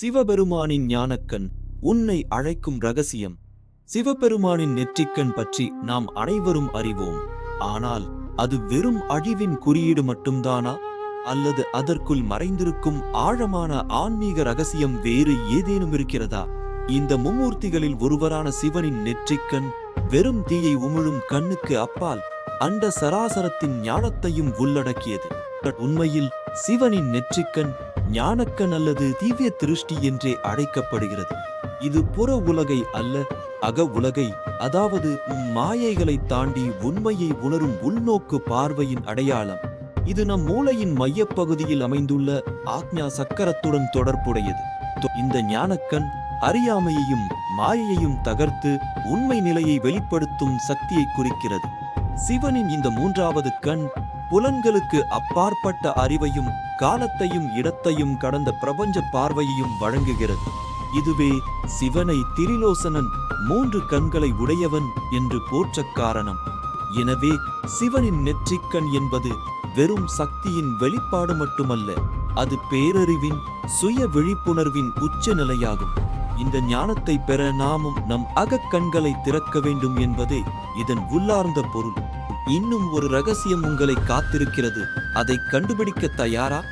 சிவபெருமானின் ஞானக்கண் உன்னை அழைக்கும் ரகசியம். சிவபெருமானின் நெற்றிக்கண் பற்றி நாம் அனைவரும் அறிவோம். ஆனால் அது வெறும் அழிவின் குறியீடு மட்டும்தானா, அல்லது அதற்குள் மறைந்திருக்கும் ஆழமான ஆன்மீக ரகசியம் வேறு ஏதேனும் இருக்கிறதா? இந்த மும்மூர்த்திகளில் ஒருவரான சிவனின் நெற்றிக்கண் வெறும் தீயை உமிழும் கண்ணுக்கு அப்பால் அண்ட சராசரத்தின் ஞானத்தையும் உள்ளடக்கியது. உண்மையில் சிவனின் நெற்றிக்கண் ஞானக்கண் அல்லது தீவிய திருஷ்டி என்றே அழைக்கப்படுகிறது. இது புற உலகை அல்ல, அக உலகை, அதாவது மாயைகளை தாண்டி உண்மையை உணரும் உள்நோக்கு பார்வையின் அடையாளம். இது நம் மூளையின் மையப்பகுதியில் அமைந்துள்ள ஆக்ஞா சக்கரத்துடன் தொடர்புடையது. இந்த ஞானக்கண் அறியாமையையும் மாயையையும் தகர்த்து உண்மை நிலையை வெளிப்படுத்தும் சக்தியை குறிக்கிறது. சிவனின் இந்த மூன்றாவது கண் புலன்களுக்கு அப்பாற்பட்ட அறிவையும் காலத்தையும் இடத்தையும் கடந்த பிரபஞ்ச பார்வையையும் வழங்குகிறது. இதுவே சிவனை திரிலோசனன், மூன்று கண்களை உடையவன் என்று போற்றக் காரணம். எனவே சிவனின் நெற்றிக்கண் என்பது வெறும் சக்தியின் வெளிப்பாடு மட்டுமல்ல, அது பேரறிவின், சுய விழிப்புணர்வின் உச்ச நிலையாகும். இந்த ஞானத்தை பெற நாமும் நம் அகக்கண்களை திறக்க வேண்டும் என்பதே இதன் உள்ளார்ந்த பொருள். இன்னும் ஒரு ரகசியம் உங்களை காத்திருக்கிறது. அதை கண்டுபிடிக்க தயாரா?